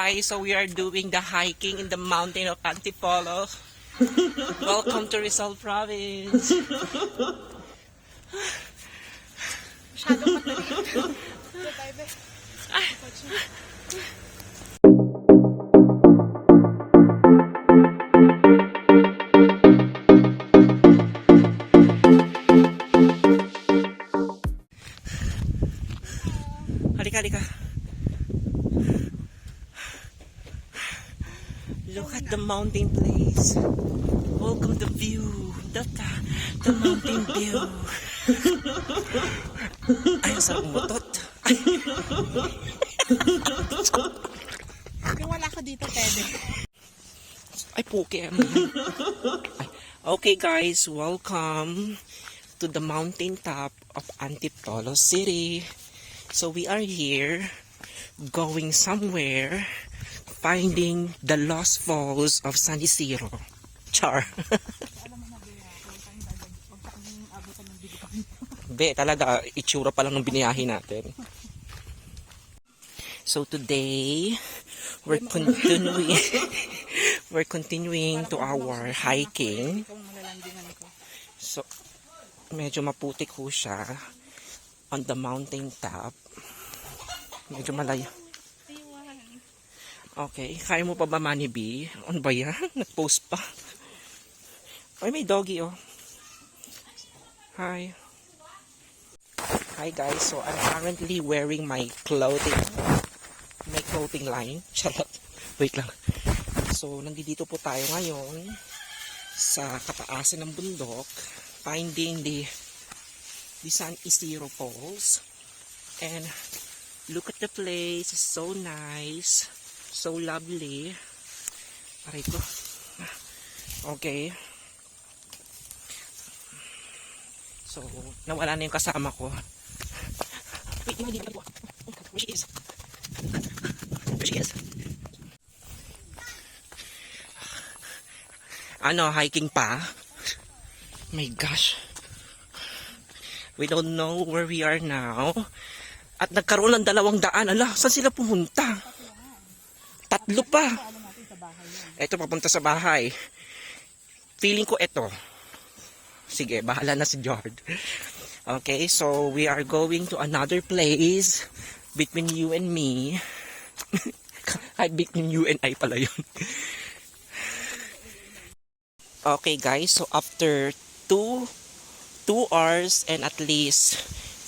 guys, so we are doing the hiking in the mountain of Antipolo. Welcome to Rizal Province. Masyadong matalit. Halika, halika. Look at the mountain place. Welcome to view. The mountain view. Ay, ang sarap umutot. Kung wala ka dito, pwede. Ay, puke. Okay guys, welcome to the mountain top of Antipolo City. So we are here going somewhere, finding the lost falls of San Isidro. Char. Be, talaga, itsura pa lang ng biniyahin natin. So today, we're continuing to our hiking. So, medyo maputik ho siya on the mountain top. Medyo malayo. Okay, kaya mo pa ba, Manny B? Ano ba yan? Nag-post pa. Ay, may doggy oh. Hi. Hi guys, so I'm currently wearing my clothing line. Charot. Wait lang. So, nandito po tayo ngayon sa kataasan ng bundok, finding the San Isidro Falls. And look at the place. It's so nice. So lovely. Aray ko. Okay. So, nawala na yung kasama ko. Wait, hindi ko. Where she is? Where she is? Ano, hiking pa? My gosh. We don't know where we are now. At nagkaroon ng 200. Ala, saan sila pumunta? 3 pa. Ito, papunta sa bahay. Feeling ko ito. Sige, bahala na si George. Okay, so we are going to another place between you and me. Ay, between you and I pala yun. Okay guys, so after 2 hours and at least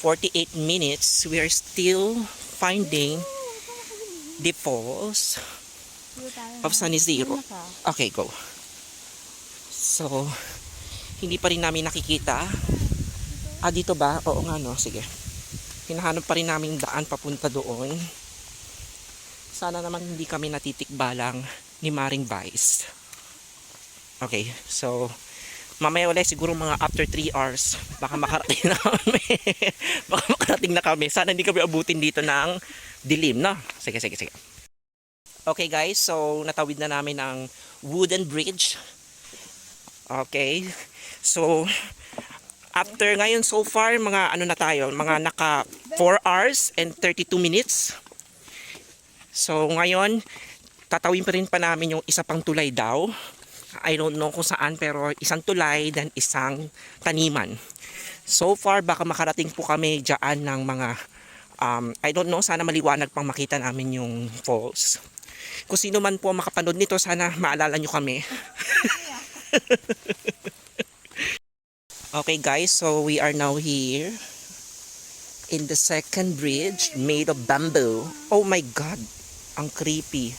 48 minutes, we are still finding the falls of San Isidro. Okay, go. So, hindi pa rin namin nakikita. Ah, dito ba? Oo nga no, sige. Hinahanap pa rin namin daan papunta doon. Sana naman hindi kami natitikbalang ni Maring Vice. Okay, so mamaya ulit siguro mga after 3 hours baka makarating na kami. Baka makarating na kami. Sana hindi kami abutin dito ng dilim, no? Sige, sige, sige. Okay guys, so natawid na namin ang wooden bridge. Okay. So after ngayon so far mga ano na tayo, mga naka 4 hours and 32 minutes. So ngayon tatawin pa rin pa namin yung isa pang tulay daw. I don't know kung saan, pero isang tulay dan isang taniman. So far baka makarating po kami diyan ng mga I don't know, sana maliwanag pang makita namin yung falls. Kung sino man po makapanood nito, sana maalala nyo kami. Okay guys, so we are now here in the second bridge made of bamboo. Oh my god, ang creepy.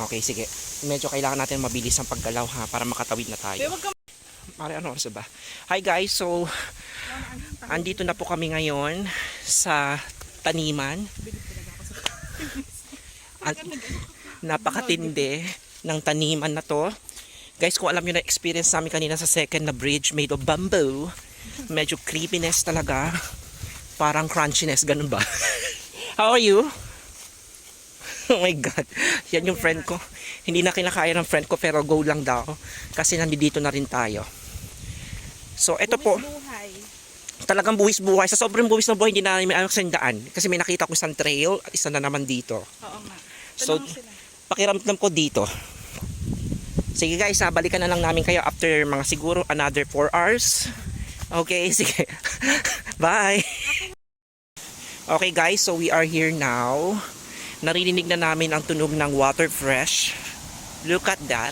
Okay, sige. Medyo kailangan natin mabilis ang paggalaw ha, para makatawid na tayo. Mare, ano oras ba? Hi guys, so andito na po kami ngayon sa taniman. At napakatindi ng taniman na to. Guys, kung alam nyo na experience namin kanina sa second na bridge made of bamboo, medyo creepiness talaga. Parang crunchiness, ganun ba? How are you? Oh my god, yan yung friend ko. Hindi na kinakaya ng friend ko pero go lang daw kasi nandito na rin tayo. So ito po, talagang buwis buhay. Sa sobrang buwis na buhay, hindi na namin alam sa daan. Kasi may nakita ko isang trail at isa na naman dito. Oo nga. So, Tanong sila. pakiramdam ko dito. Sige guys, balikan na lang namin kayo after mga siguro another 4 hours. Okay, sige. Bye! Okay guys, so we are here now. Naririnig na namin ang tunog ng water fresh. Look at that.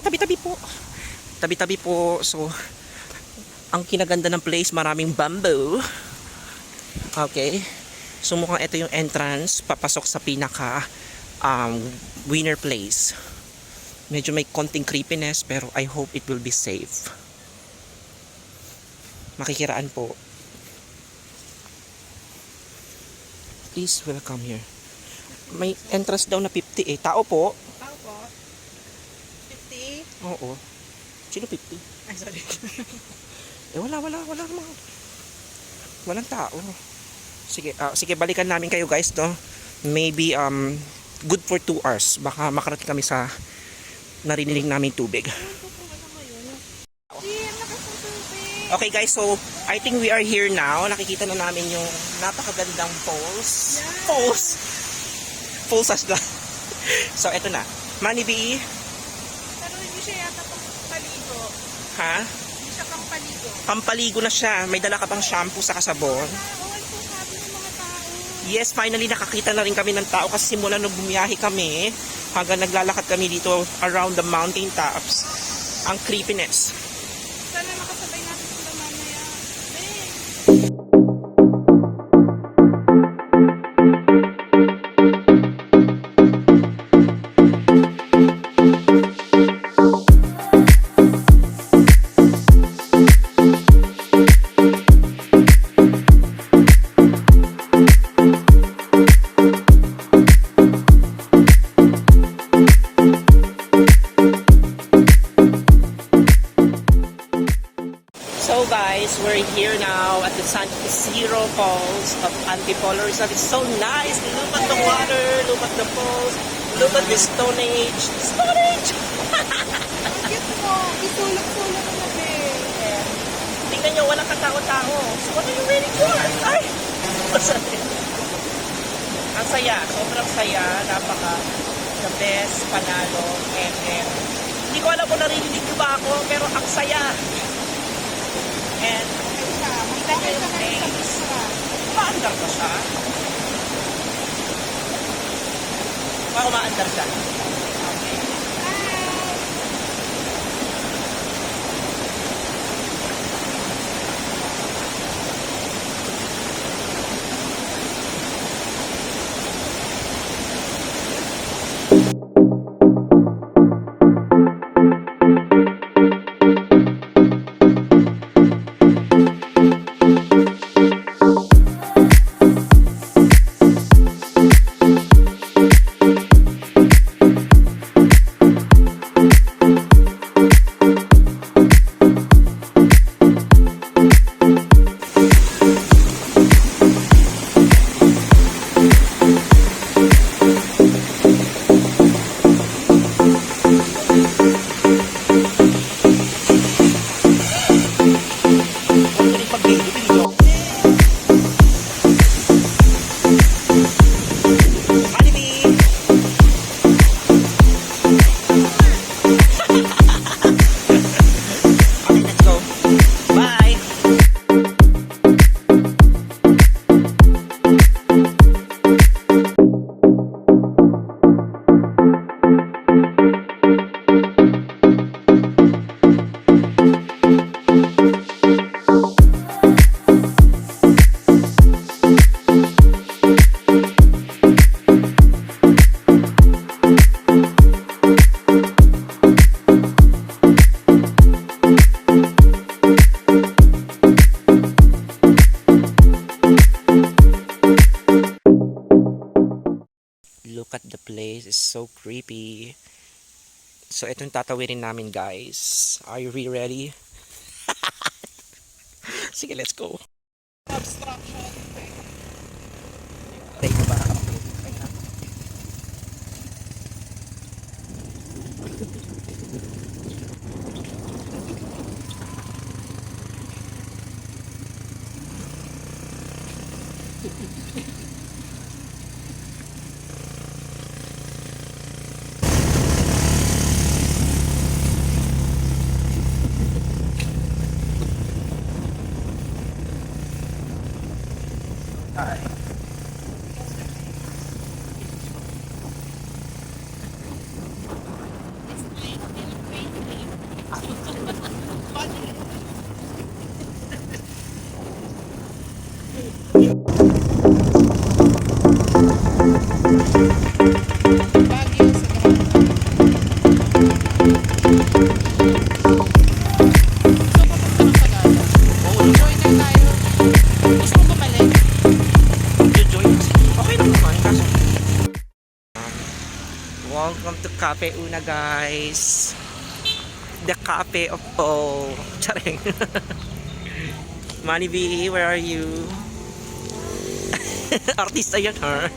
Tabi-tabi po. Tabi-tabi po. So, ang kinaganda ng place, maraming bamboo. Okay. So, mukhang ito yung entrance, papasok sa pinaka winner place. Medyo may konting creepiness, pero I hope it will be safe. Makikiraan po. Please welcome here. May entrance daw na 50 eh. Tao po. Tao po. 50. Oo. Sino 50? Ay, sorry. Wala naman. Walang tao. Sige, sige balikan namin kayo guys, no. Maybe good for 2 hours. Baka makarating kami sa narinig namin tubig. Okay guys, so I think we are here now. Nakikita na namin yung napakagandang falls. Yeah. Falls as lang. So eto na. Manny B. Pero hindi siya yata pampaligo. Ha? Hindi siya pampaligo. Pampaligo na siya. May dala ka pang shampoo sa kasabon. Oo, ito sabi ng mga tao. Yes, finally nakakita na rin kami ng tao kasi simula nung bumiyahe kami hanggang naglalakad kami dito around the mountain tops. Ang creepiness. Sana makasabay natin sila mamaya. So guys, we're here now at the San Isidro Falls of Antipolo Rizal. It's so nice. Look at the water, look at the falls, look at the Stone Age. Stone Age! Bakit mo? Isulok-sulok na natin. Tingnan nyo, walang katao-tao. So what are you waiting for? Ay! Ang saya, sobrang saya. Napaka the best, panalo, and hindi ko alam kung narinig ko ba ako, pero ang saya. And Bakit ka ngayon sa Bisra? maandar pa siya. Baka maandar siya. Okay. Look at the place. It's so creepy. So, ito yung tatawirin namin, guys. Are you ready? Sige, let's go. Obstruction. Take ba? Hi. Baguio sa Gusto ko punta ng Sagada. Join na tayo. Gusto mo bumalik? Join kasi. Okay lang naman. Kaso, welcome to Cafe Una, guys. The cafe of all. Charing. Manny B, where are you? Artista yan, ha?